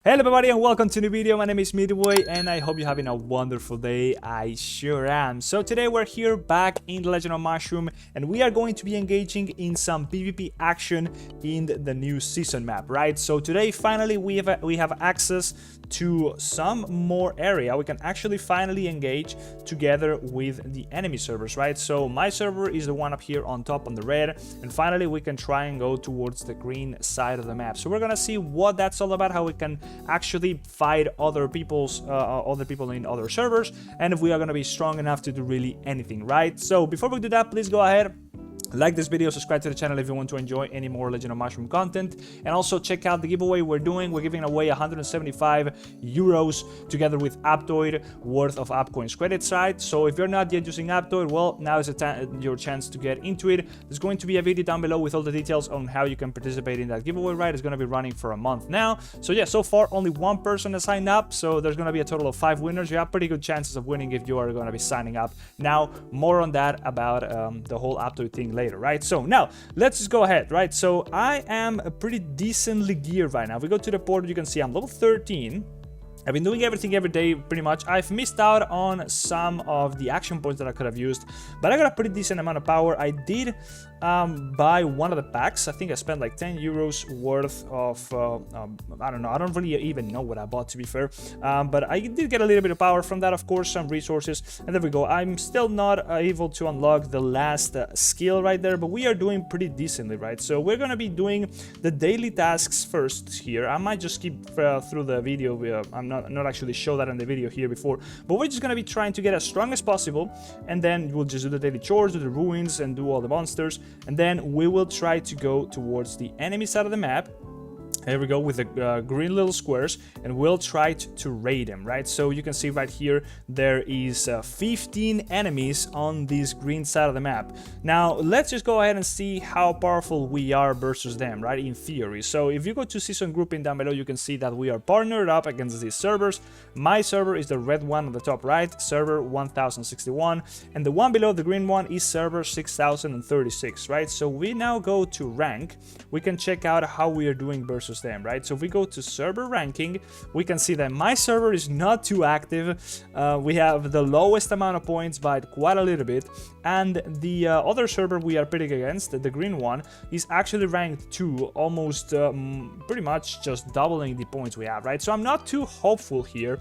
Hello everybody and welcome to the video. My name is Midway and I hope you're having a wonderful day. I sure am. So today we're here back in the Legend of Mushroom and we are going to be engaging in some PvP action in the new season map, right? So today finally we have access to some more area. We can actually finally engage together with the enemy servers, right? So my server is the one up here on top on the red, and finally we can try and go towards the green side of the map. So we're gonna see what that's all about, how we can actually fight other people in other servers, and if we are gonna be strong enough to do really anything, right? So before we do that, please go ahead, like this video, subscribe to the channel if you want to enjoy any more Legend of Mushroom content, and also check out the giveaway we're doing. We're giving away 175 euros together with Aptoide worth of AppCoins Credits, right? So if you're not yet using Aptoide, well, now is your chance to get into it. There's going to be a video down below with all the details on how you can participate in that giveaway, right? It's going to be running for a month now. So yeah, so far only one person has signed up, so there's going to be a total of 5 winners. You have pretty good chances of winning if you are going to be signing up. Now, more on that about the whole Aptoide thing later, right? So now let's just go ahead, right? So I am pretty decently geared right now. If we go to the port, you can see I'm level 13. I've been doing everything every day pretty much. I've missed out on some of the action points that I could have used, but I got a pretty decent amount of power. I did buy one of the packs. I think I spent like 10 euros worth of I don't know, I don't really even know what I bought, to be fair, but I did get a little bit of power from that, of course, some resources, and there we go. I'm still not able to unlock the last skill right there, but we are doing pretty decently, right? So we're gonna be doing the daily tasks first here. I might just skip through the video. I'm not actually show that in the video here before, but we're just gonna be trying to get as strong as possible, and then we'll just do the daily chores, do the ruins, and do all the monsters, and then we will try to go towards the enemy side of the map. Here we go with the green little squares, and we'll try to raid them, right? So you can see right here there is 15 enemies on this green side of the map. Now let's just go ahead and see how powerful we are versus them, right? In theory. So if you go to season grouping down below, you can see that we are partnered up against these servers. My server is the red one on the top right, server 1061, and the one below the green one is server 6036, right? So we now go to rank. We can check out how we are doing versus them, right? So if we go to server ranking, we can see that my server is not too active. We have the lowest amount of points by quite a little bit, and the other server we are pitting against, the green one, is actually ranked 2, almost pretty much just doubling the points we have, right? So I'm not too hopeful here.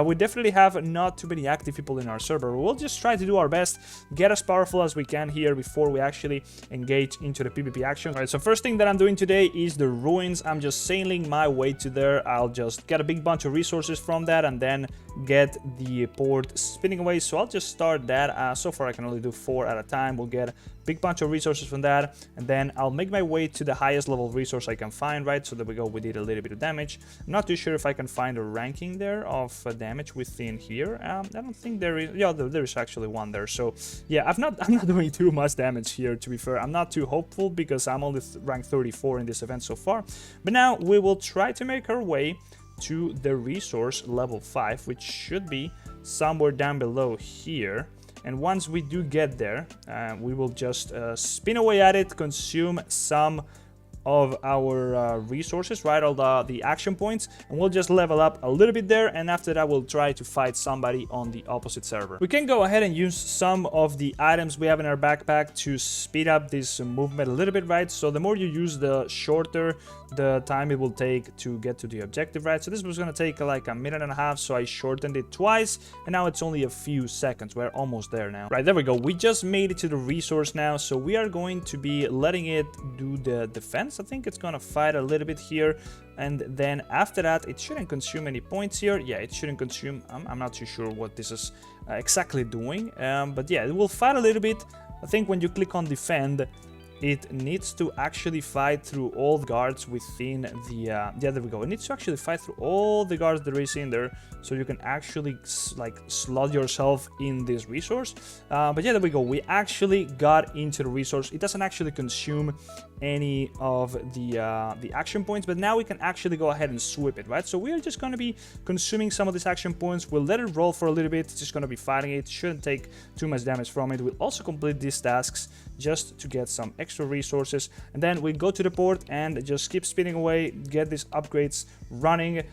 We definitely have not too many active people in our server. We'll just try to do our best, get as powerful as we can here before we actually engage into the PvP action. All right, so first thing that I'm doing today is the ruins. I'm just sailing my way to there. I'll just get a big bunch of resources from that and then get the port spinning away. So I'll just start that. So far I can only do 4 at a time. We'll get a big bunch of resources from that, and then I'll make my way to the highest level resource I can find, right? So there we go, we did a little bit of damage. I'm not too sure if I can find a ranking there of damage within here. I don't think there is. Yeah, there is actually one there. So yeah, I'm not doing too much damage here, to be fair. I'm not too hopeful because I'm only ranked 34 in this event so far. But now we will try to make our way to the resource level 5, which should be somewhere down below here. And once we do get there, we will just spin away at it, consume some of our resources, right, all the action points, and we'll just level up a little bit there, and after that we'll try to fight somebody on the opposite server. We can go ahead and use some of the items we have in our backpack to speed up this movement a little bit, right? So the more you use, the shorter the time it will take to get to the objective, right? So this was going to take like a minute and a half, so I shortened it twice, and now it's only a few seconds. We're almost there now. Right, there we go. We just made it to the resource now, so we are going to be letting it do the defense. I think it's going to fight a little bit here, and then after that it shouldn't consume any points here. Yeah, it shouldn't consume. I'm not too sure what this is exactly doing, but yeah, it will fight a little bit. I think when you click on defend, it needs to actually fight through all the guards within the yeah, there we go. It needs to actually fight through all the guards there is in there, so you can actually like slot yourself in this resource. But yeah, there we go. We actually got into the resource. It doesn't actually consume any of the action points, but now we can actually go ahead and sweep it, right? So we are just going to be consuming some of these action points. We'll let it roll for a little bit. It's just going to be fighting it. Shouldn't take too much damage from it. We'll also complete these tasks just to get some extra resources, and then we go to the port and just keep spinning away, get these upgrades running.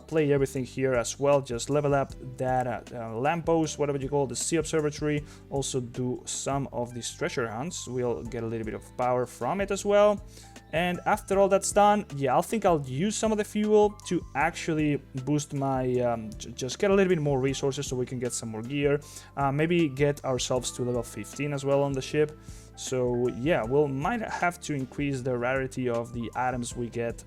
play everything here as well. Just level up that lamppost, whatever you call the sea observatory. Also do some of these treasure hunts. We'll get a little bit of power from it as well. And after all that's done, yeah, I think I'll use some of the fuel to actually boost my, just get a little bit more resources so we can get some more gear. Maybe get ourselves to level 15 as well on the ship. So yeah, we'll might have to increase the rarity of the items we get,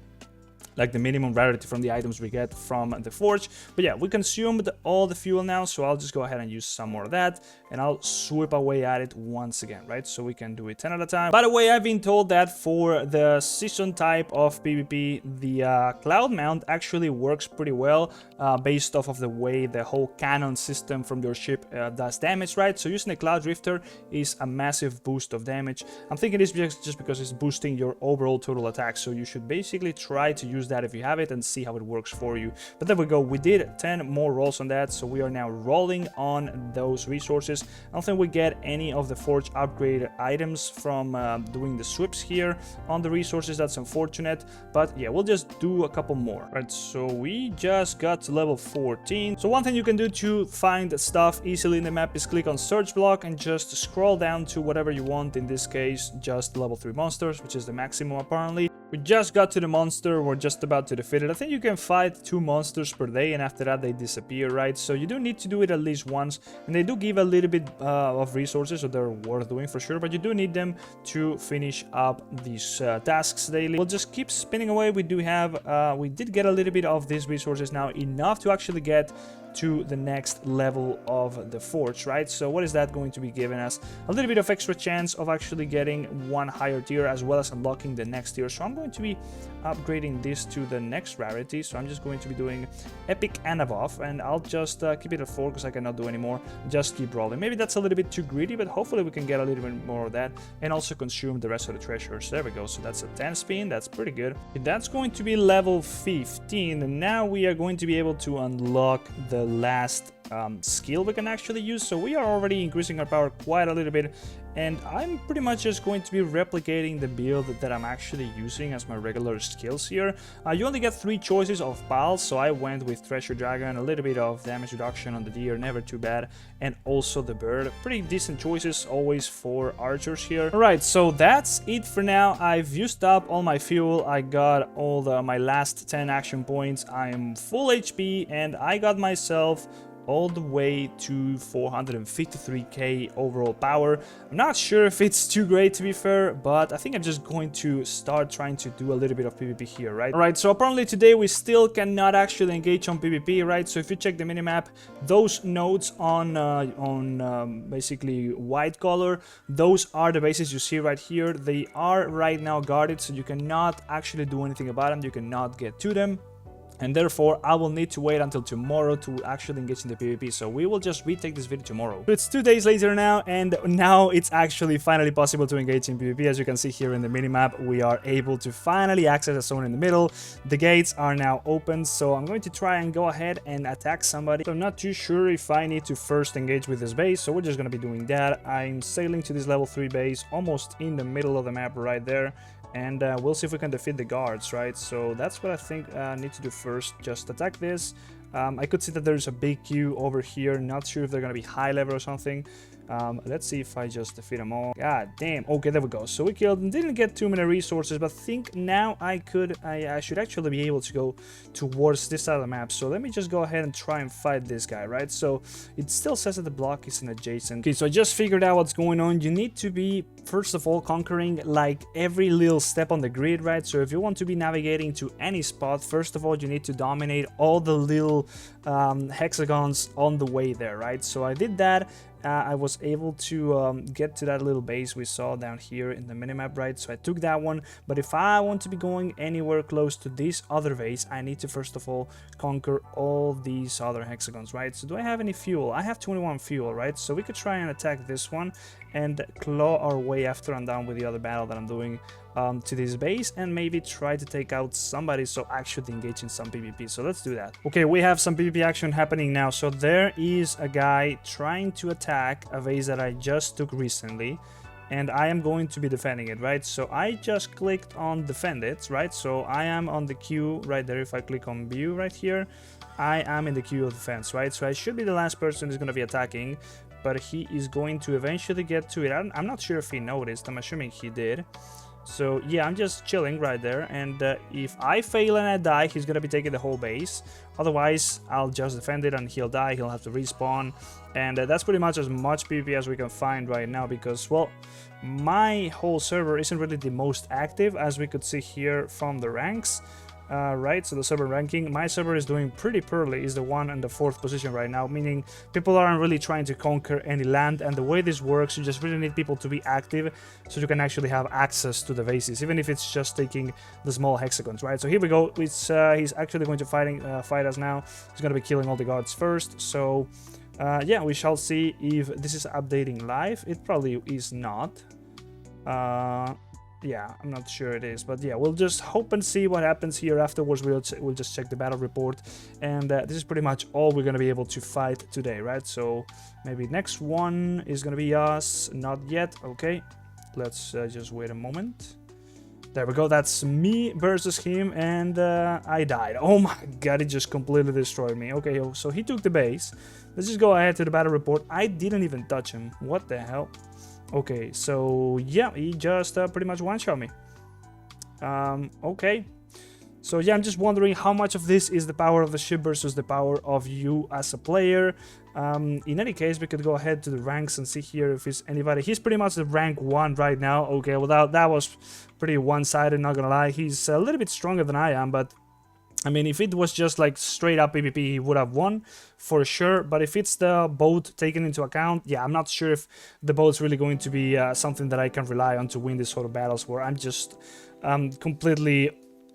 like the minimum rarity from the items we get from the forge. But yeah, we consumed all the fuel now, so I'll just go ahead and use some more of that, and I'll sweep away at it once again, right? So we can do it 10 at a time. By the way, I've been told that for the season type of PvP, the cloud mount actually works pretty well based off of the way the whole cannon system from your ship does damage, right? So using the cloud drifter is a massive boost of damage. I'm thinking it's just because it's boosting your overall total attack, so you should basically try to use that if you have it and see how it works for you. But there we go, we did 10 more rolls on that, so we are now rolling on those resources. I don't think we get any of the forge upgrade items from doing the sweeps here on the resources. That's unfortunate, but yeah, we'll just do a couple more. Right, so we just got to level 14. So one thing you can do to find stuff easily in the map is click on search block and just scroll down to whatever you want. In this case, just level 3 monsters, which is the maximum apparently. We just got to the monster, we're just about to defeat it. I think you can fight 2 monsters per day, and after that they disappear, right? So you do need to do it at least once, and they do give a little bit of resources, so they're worth doing for sure, but you do need them to finish up these tasks daily. We'll just keep spinning away. We do have, we did get a little bit of these resources now, enough to actually get to the next level of the forge, right? So what is that going to be giving us? A little bit of extra chance of actually getting one higher tier as well as unlocking the next tier. So I'm going to be upgrading this to the next rarity. So I'm just going to be doing epic and above, and I'll just keep it at 4 because I cannot do anymore. Just keep rolling. Maybe that's a little bit too greedy, but hopefully we can get a little bit more of that and also consume the rest of the treasures. There we go. So that's a 10 spin. That's pretty good. That's going to be level 15, and now we are going to be able to unlock the last skill we can actually use. So we are already increasing our power quite a little bit, and I'm pretty much just going to be replicating the build that I'm actually using as my regular skills here. You only get 3 choices of pals, so I went with Treasure Dragon, a little bit of damage reduction on the deer, never too bad, and also the bird. Pretty decent choices always for archers here. Alright, so that's it for now. I've used up all my fuel, I got all my last 10 action points, I am full HP, and I got myself all the way to 453k overall power. I'm not sure if it's too great, to be fair, but I think I'm just going to start trying to do a little bit of PvP here, right? Alright, so apparently today we still cannot actually engage on PvP, right? So if you check the minimap, those nodes on basically white color, those are the bases you see right here. They are right now guarded, so you cannot actually do anything about them. You cannot get to them. And therefore, I will need to wait until tomorrow to actually engage in the PvP. So we will just retake this video tomorrow. So it's 2 days later now, and now it's actually finally possible to engage in PvP. As you can see here in the minimap, we are able to finally access a zone in the middle. The gates are now open, so I'm going to try and go ahead and attack somebody. So I'm not too sure if I need to first engage with this base, so we're just going to be doing that. I'm sailing to this level 3 base, almost in the middle of the map right there. And we'll see if we can defeat the guards, right? So that's what I think I need to do first. Just attack this. I could see that there's a big queue over here. Not sure if they're going to be high level or something. Let's see if I just defeat them all. God damn. Okay, there we go. So we killed them. Didn't get too many resources, but I think now I should actually be able to go towards this side of the map. So let me just go ahead and try and fight this guy, right? So it still says that the block is an adjacent. Okay, so I just figured out what's going on. You need to be, first of all, conquering like every little step on the grid, right? So if you want to be navigating to any spot, first of all, you need to dominate all the little hexagons on the way there, right? So I did that. I was able to get to that little base we saw down here in the minimap, right? So I took that one, but if I want to be going anywhere close to this other base, I need to first of all conquer all these other hexagons, right? So do I have any fuel? I have 21 fuel, right? So we could try and attack this one and claw our way after I'm done with the other battle that I'm doing to this base, and maybe try to take out somebody so actually engage in some PvP. So let's do that. Okay, we have some PvP action happening now. So there is a guy trying to attack a base that I just took recently, and I am going to be defending it, right? So I just clicked on defend it, right? So I am on the queue right there. If I click on view right here, I am in the queue of defense, right? So I should be the last person who's going to be attacking, but he is going to eventually get to it. I'm not sure if he noticed. I'm assuming he did. So yeah, I'm just chilling right there, and if I fail and I die, he's gonna be taking the whole base. Otherwise, I'll just defend it and he'll die, he'll have to respawn, and that's pretty much as much PvP as we can find right now, because, well, my whole server isn't really the most active, as we could see here from the ranks. Right, so the server ranking, my server is doing pretty poorly, is the one in the 4th position right now, meaning people aren't really trying to conquer any land, and the way this works, you just really need people to be active so you can actually have access to the bases, even if it's just taking the small hexagons, right? So here we go, he's actually going to fight us now. He's going to be killing all the guards first, so yeah, we shall see if this is updating live. It probably is not. Yeah, I'm not sure it is, but yeah, we'll just hope and see what happens here. Afterwards, we'll just check the battle report, and this is pretty much all we're gonna be able to fight today, right? So maybe next one is gonna be us. Not yet. Okay, let's just wait a moment. There we go. That's me versus him, and I died. Oh my god, it just completely destroyed me. Okay, so he took the base. Let's just go ahead to the battle report. I didn't even touch him. What the hell? Okay, so yeah, he just pretty much one-shot me. Okay. So yeah, I'm just wondering how much of this is the power of the ship versus the power of you as a player. In any case, we could go ahead to the ranks and see here if it's anybody. He's pretty much the rank 1 right now. Okay, well that was pretty one-sided, not gonna lie. He's a little bit stronger than I am, but I mean, if it was just like straight up PvP, he would have won for sure. But if it's the boat taken into account, yeah, I'm not sure if the boat's really going to be something that I can rely on to win this sort of battles, where I'm just completely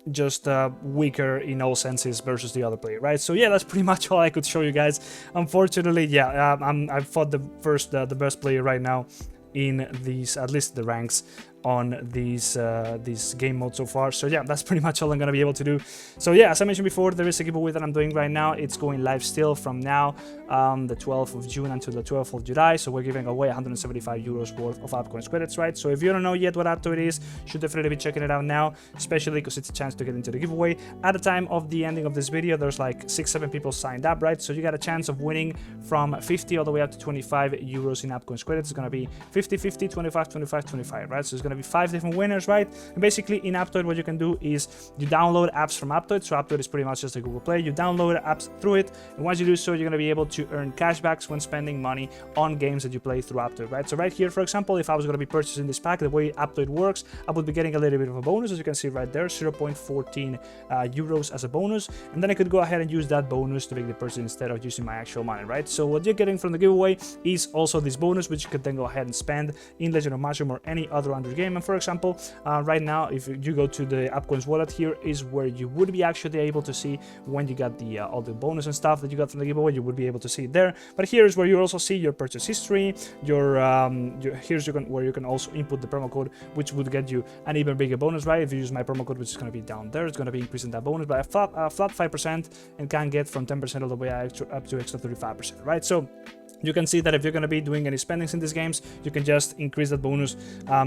just weaker in all senses versus the other player, right? So yeah, that's pretty much all I could show you guys. Unfortunately, yeah, I fought the best player right now in these, at least the ranks on these game mode so far. So yeah, that's pretty much all I'm gonna be able to do. So yeah, as I mentioned before, there is a giveaway that I'm doing right now. It's going live still from now, the 12th of June until the 12th of July. So we're giving away 175 euros worth of AppCoins Credits, right? So if you don't know yet what Aptoide is, you should definitely be checking it out now, especially because it's a chance to get into the giveaway. At the time of the ending of this video, there's like 6-7 people signed up, right? So you got a chance of winning from 50 all the way up to 25 euros in AppCoins Credits. It's gonna be 50, 50, 25, 25, 25, right? So it's gonna be 5 different winners, right? And basically in Aptoide, what you can do is you download apps from Aptoide. So Aptoide is pretty much just a Google Play. You download apps through it, and once you do so, you're going to be able to earn cashbacks when spending money on games that you play through Aptoide, right? So right here, for example, if I was going to be purchasing this pack, the way Aptoide works, I would be getting a little bit of a bonus, as you can see right there, 0.14 euros as a bonus, and then I could go ahead and use that bonus to make the purchase instead of using my actual money, right? So what you're getting from the giveaway is also this bonus, which you could then go ahead and spend in Legend of Mushroom or any other Android game. And for example, right now, if you go to the AppCoins wallet, here is where you would be actually able to see when you got the all the bonus and stuff that you got from the giveaway. You would be able to see it there. But here is where you also see your purchase history. Here's where you can also input the promo code, which would get you an even bigger bonus, right? If you use my promo code, which is going to be down there, it's going to be increasing that bonus by a flat 5%, and can get from 10% all the way up to extra 35%, right? So you can see that if you're going to be doing any spendings in these games, you can just increase that bonus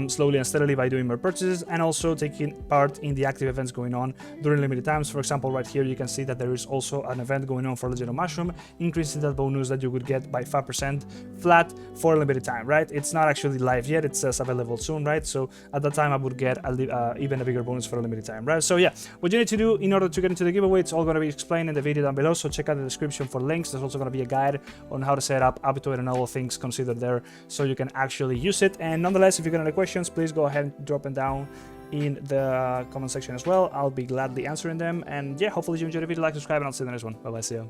slowly and steadily by doing more purchases, and also taking part in the active events going on during limited times. For example, right here, you can see that there is also an event going on for Legend of Mushroom, increasing that bonus that you would get by 5% flat for a limited time, right? It's not actually live yet, it's available soon, right? So at that time, I would get even a bigger bonus for a limited time, right? So yeah, what you need to do in order to get into the giveaway, it's all going to be explained in the video down below, so check out the description for links. There's also going to be a guide on how to set up Aptoide and all the things considered there, so you can actually use it. And nonetheless, if you got any questions, please go ahead and drop them down in the comment section as well. I'll be gladly answering them. And yeah, hopefully you enjoyed the video. Like, subscribe, and I'll see you in the next one. Bye bye, see you.